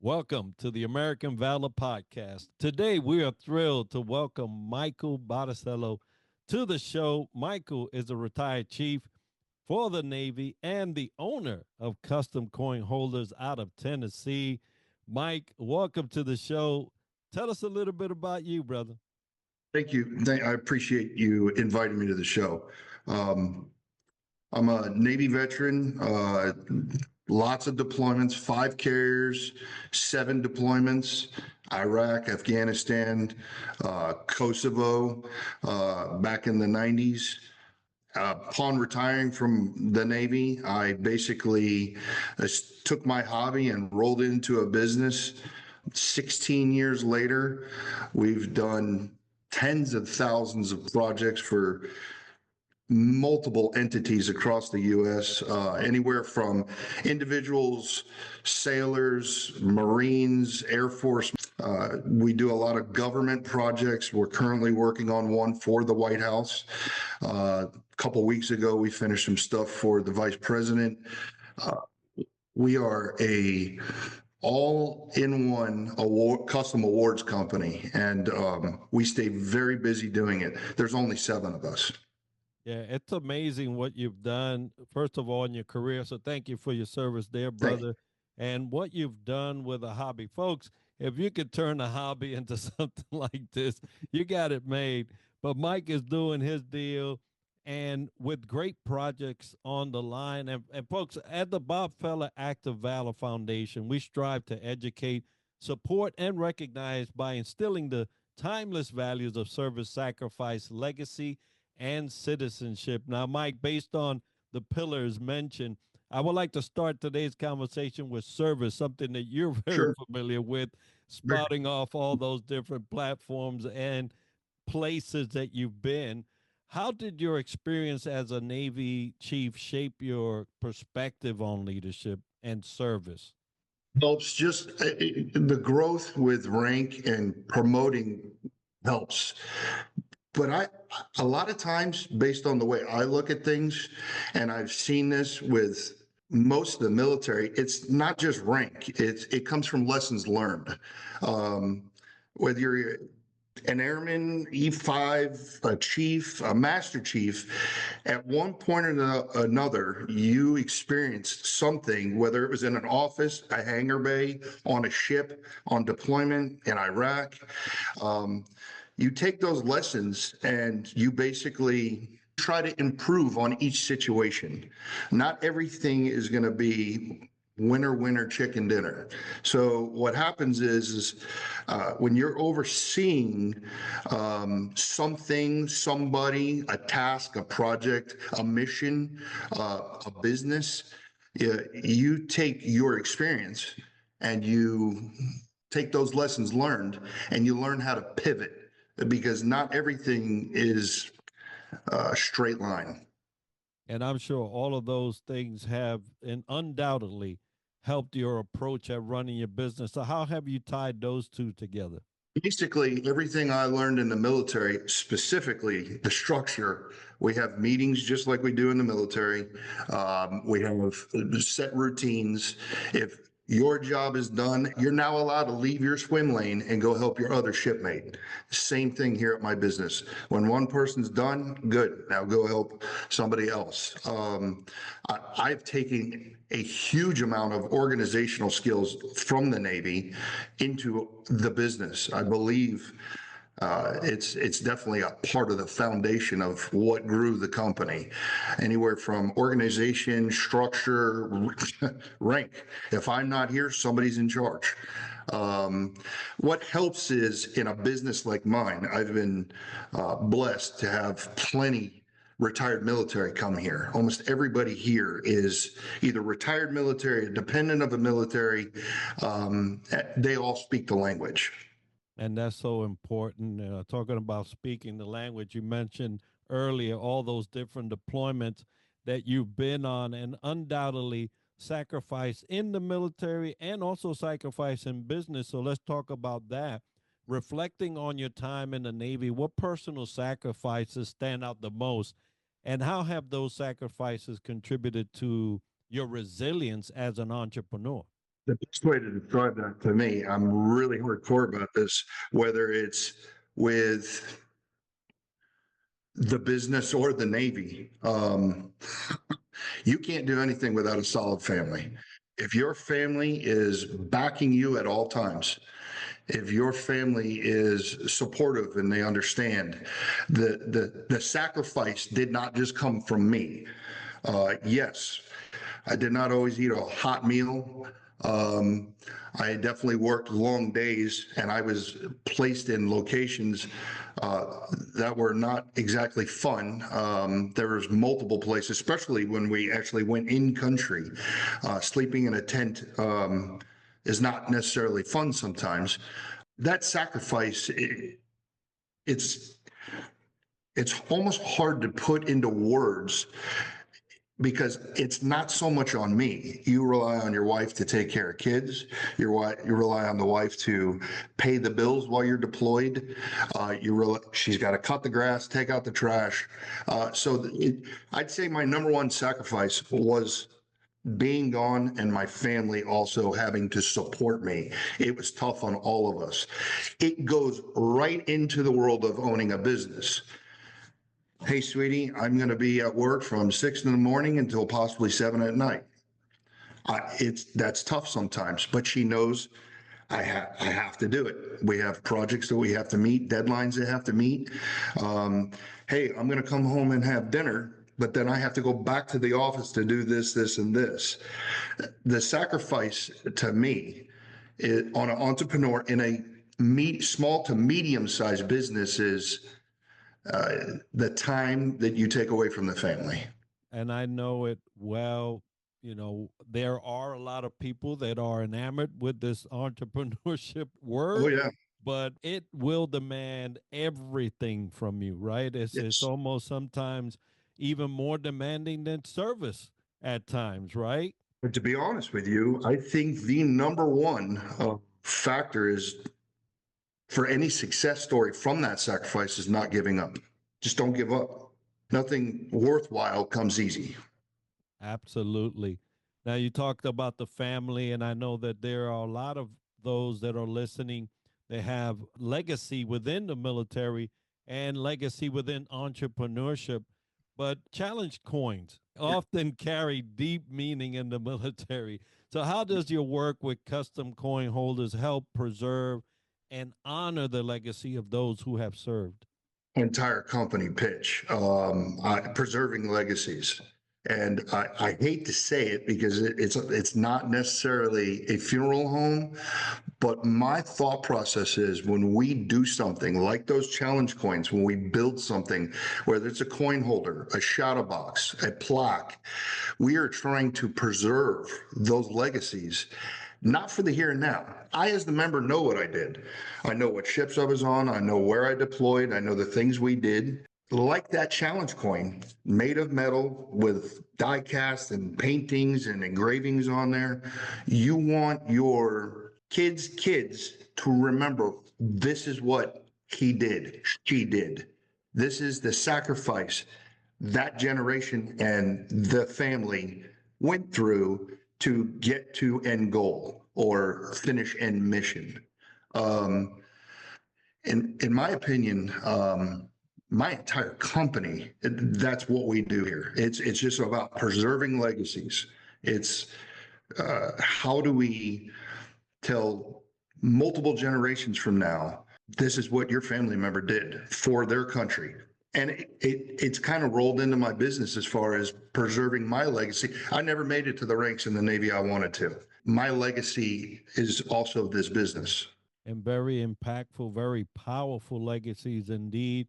Welcome to the American Valor podcast. Today, we are thrilled to welcome Michael Botticello to the show. Michael is a retired chief for the Navy and the owner of Custom Coin Holders out of Tennessee. Mike, welcome to the show. Tell us a little bit about you, brother. Thank you. I appreciate you inviting me to the show. Um, I'm a Navy veteran, lots of deployments, 5 carriers, 7 deployments, Iraq, Afghanistan, Kosovo, back in the 90s. Upon retiring from the Navy, I basically took my hobby and rolled it into a business. 16 years later, we've done tens of thousands of projects for multiple entities across the U.S., anywhere from individuals, sailors, Marines, Air Force. We do a lot of government projects. We're currently working on one for the White House. A couple weeks ago, we finished some stuff for the Vice President. We are a all-in-one award, custom awards company, and we stay very busy doing it. There's only 7 of us. Yeah, it's amazing what you've done, first of all, in your career. So thank you for your service there, Thank brother. And what you've done with a hobby. Folks, if you could turn a hobby into something like this, you got it made. But Mike is doing his deal and with great projects on the line. And folks, at the Bob Feller Active Valor Foundation, we strive to educate, support, and recognize by instilling the timeless values of service, sacrifice, legacy, and citizenship. Now, Mike, based on the pillars mentioned, I would like to start today's conversation with service, something that you're very Sure. familiar with, spouting off all those different platforms and places that you've been. How did your experience as a Navy chief shape your perspective on leadership and service? Helps just the growth with rank and promoting helps. But a lot of times, based on the way I look at things, and I've seen this with most of the military, it's not just rank. It comes from lessons learned. Whether you're an airman, E5, a chief, a master chief, at one point or another, you experienced something, whether it was in an office, a hangar bay, on a ship, on deployment in Iraq. You take those lessons and you basically try to improve on each situation. Not everything is going to be winner, winner, chicken dinner. So what happens is when you're overseeing something, somebody, a task, a project, a mission, a business, you take your experience and you take those lessons learned and you learn how to pivot because not everything is a straight line. And I'm sure all of those things have and undoubtedly helped your approach at running your business. So how have you tied those two together? Basically, everything I learned in the military, specifically the structure, we have meetings just like we do in the military. We have set routines. If your job is done, you're now allowed to leave your swim lane and go help your other shipmate. Same thing here at my business. When one person's done, good. Now go help somebody else. I've taken a huge amount of organizational skills from the Navy into the business. I believe it's definitely a part of the foundation of what grew the company. Anywhere from organization, structure, rank. If I'm not here, somebody's in charge. What helps is in a business like mine, I've been blessed to have plenty retired military come here. Almost everybody here is either retired military, a dependent of the military. They all speak the language. And that's so important. Talking about speaking the language, you mentioned earlier all those different deployments that you've been on, and undoubtedly sacrifice in the military and also sacrifice in business. So let's talk about that. Reflecting on your time in the Navy, what personal sacrifices stand out the most, and how have those sacrifices contributed to your resilience as an entrepreneur? The best way to describe that to me, I'm really hardcore about this, whether it's with the business or the Navy. You can't do anything without a solid family. If your family is backing you at all times, if your family is supportive and they understand the sacrifice did not just come from me. Yes, I did not always eat a hot meal. Um, I definitely worked long days, and I was placed in locations uh, that were not exactly fun. There was multiple places, especially when we actually went in country. Sleeping in a tent is not necessarily fun sometimes. That sacrifice, it's it's almost hard to put into words because it's not so much on me. You rely on your wife to take care of kids. You rely on the wife to pay the bills while you're deployed. She's got to cut the grass, take out the trash. I'd say my number one sacrifice was being gone and my family also having to support me. It was tough on all of us. It goes right into the world of owning a business. Hey, sweetie, I'm going to be at work from 6 in the morning until possibly 7 at night. That's tough sometimes, but she knows I have to do it. We have projects that we have to meet, deadlines that have to meet. Hey, I'm going to come home and have dinner, but then I have to go back to the office to do this, this, and this. The sacrifice to me on an entrepreneur in a small to medium sized business is the time that you take away from the family. And I know it well. You know, there are a lot of people that are enamored with this entrepreneurship Oh word, yeah, but it will demand everything from you, right? It's it's almost sometimes even more demanding than service at times, right? but to be honest with you, I think the number one factor is for any success story from that sacrifice is not giving up. Just don't give up. Nothing worthwhile comes easy. Absolutely. Now, you talked about the family, and I know that there are a lot of those that are listening. They have legacy within the military and legacy within entrepreneurship, but challenge coins often carry deep meaning in the military. So, how does your work with custom coin holders help preserve and honor the legacy of those who have served? Entire company pitch, preserving legacies. And I hate to say it because it's not necessarily a funeral home, but my thought process is when we do something like those challenge coins, when we build something, whether it's a coin holder, a shadow box, a plaque, we are trying to preserve those legacies, not for the here and now. I, as the member, know what I did. I know what ships I was on. I know where I deployed. I know the things we did. Like that challenge coin made of metal with die cast and paintings and engravings on there. You want your kids to remember this is what he did, she did. This is the sacrifice that generation and the family went through to get to end goal or finish end mission. Um, in my opinion, my entire company, that's what we do here. It's just about preserving legacies. It's how do we tell multiple generations from now, this is what your family member did for their country. And it's kind of rolled into my business as far as preserving my legacy. I never made it to the ranks in the Navy I wanted to. My legacy is also this business. And very impactful, very powerful legacies indeed.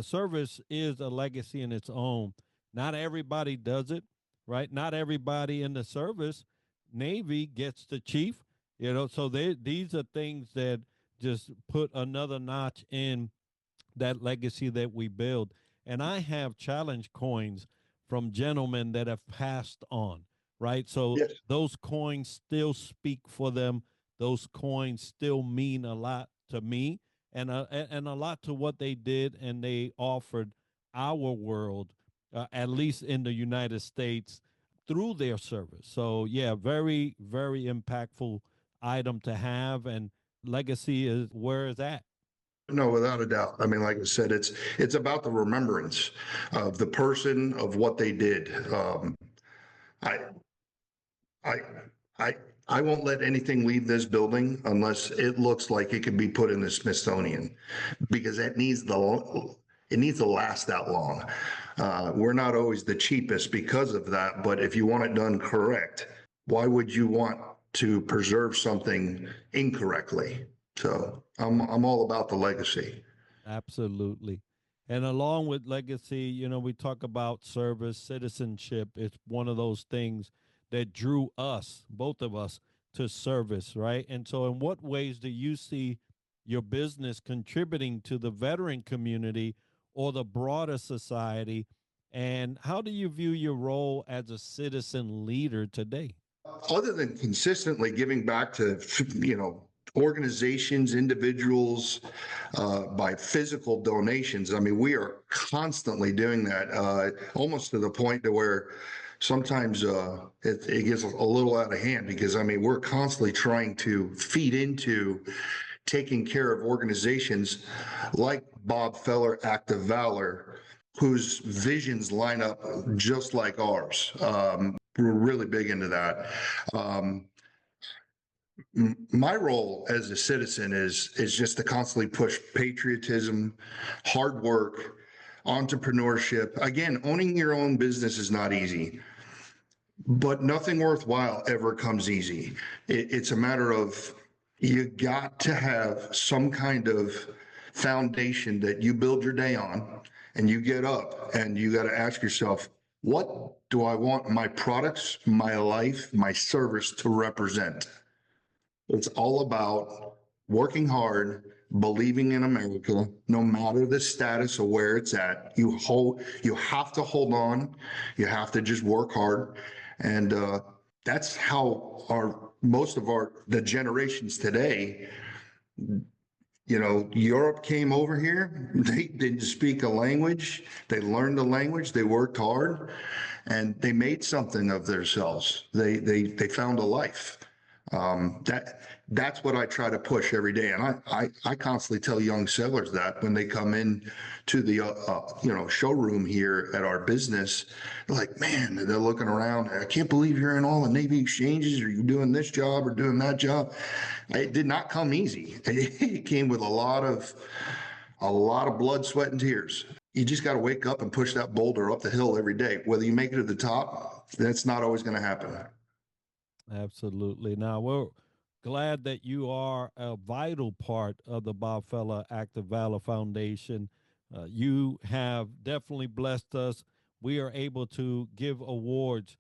Service is a legacy in its own. Not everybody does it, right? Not everybody in the service Navy gets the chief, you know. So these are things that just put another notch in that legacy that we build. And I have challenge coins from gentlemen that have passed on, right? So Yes. those coins still speak for them. Those coins still mean a lot to me and a lot to what they did and they offered our world, at least in the United States. through their service. So yeah, very, very impactful item to have, and legacy is where it's at. No, without a doubt. I mean, like I said, it's about the remembrance of the person, of what they did. I I I I won't let anything leave this building unless it looks like it could be put in the Smithsonian, because it needs to last that long. We're not always the cheapest because of that, but if you want it done correct, why would you want to preserve something incorrectly? So I'm all about the legacy. Absolutely. And along with legacy, we talk about service, citizenship. It's one of those things that drew us, both of us, to service, right? And so, in what ways do you see your business contributing to the veteran community or the broader society? And how do you view your role as a citizen leader today? Other than consistently giving back to, organizations, individuals, by physical donations. I mean, we are constantly doing that, almost to the point to where sometimes it gets a little out of hand, because I mean, we're constantly trying to feed into taking care of organizations like Bob Feller, Active Valor, whose visions line up just like ours. We're really big into that. Um, my role as a citizen is just to constantly push patriotism, hard work, entrepreneurship. Again, owning your own business is not easy, but nothing worthwhile ever comes easy. It's a matter of, you got to have some kind of foundation that you build your day on, and you get up and you got to ask yourself, what do I want my products, my life, my service to represent? It's all about working hard, believing in America, no matter the status of where it's at. You have to hold on. You have to just work hard. And that's how most of the generations today, Europe came over here. They didn't speak a language. They learned the language. They worked hard, and they made something of themselves. They found a life. That's what I try to push every day, and I constantly tell young settlers that when they come in to the showroom here at our business. They're like, man, they're looking around. I can't believe you're in all the Navy exchanges, or you're doing this job or doing that job. It did not come easy. It came with a lot of blood, sweat, and tears. You just got to wake up and push that boulder up the hill every day. Whether you make it to the top, that's not always going to happen. Absolutely. Now, we're glad that you are a vital part of the Bob Feller Active Valor Foundation. You have definitely blessed us. We are able to give awards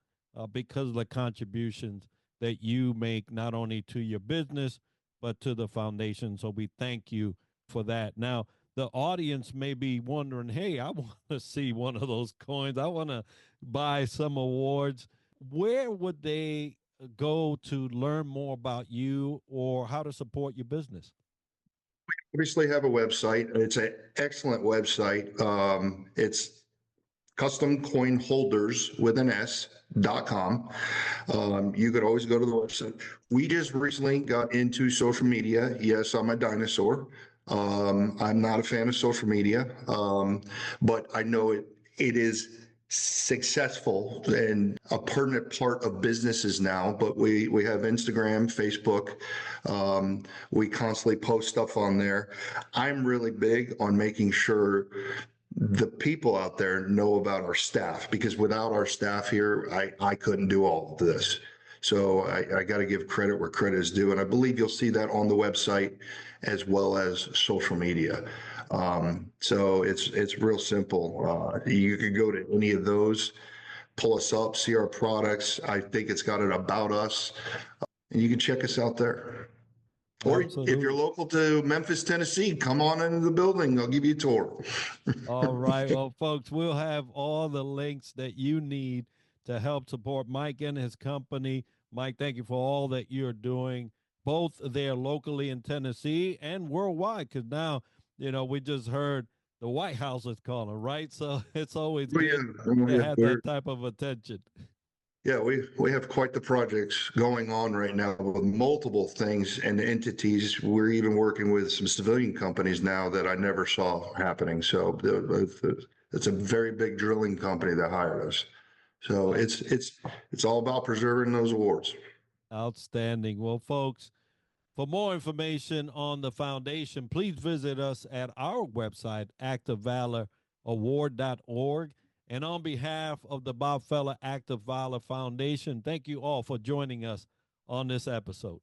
because of the contributions that you make, not only to your business, but to the foundation. So we thank you for that. Now, the audience may be wondering, hey, I want to see one of those coins. I want to buy some awards. Where would they go to learn more about you or how to support your business? Obviously have a website. It's an excellent website. It's customcoinholders with an S.com. You could always go to the website. We just recently got into social media. Yes, I'm a dinosaur. I'm not a fan of social media, but I know it is successful and a permanent part of businesses now. But we have Instagram, Facebook. We constantly post stuff on there. I'm really big on making sure the people out there know about our staff, because without our staff here, I couldn't do all of this. So I got to give credit where credit is due. And I believe you'll see that on the website as well as social media. So it's real simple. You could go to any of those, pull us up, see our products. I think it's got an about us, and you can check us out there. Or if you're Absolutely. local to Memphis, Tennessee, come on into the building. I'll give you a tour. All right. Well, folks, we'll have all the links that you need to help support Mike and his company. Mike, thank you for all that you're doing, both there locally in Tennessee and worldwide, because now, we just heard the White House is calling, right? So it's always Oh, yeah. good Oh, to yeah. have that type of attention. Yeah, we have quite the projects going on right now with multiple things and entities. We're even working with some civilian companies now that I never saw happening. So it's a very big drilling company that hired us. So Out- it's all about preserving those awards. Outstanding. Well, folks, for more information on the foundation, please visit us at our website, activevaloraward.org. And on behalf of the Bob Feller Active Valor Foundation, thank you all for joining us on this episode.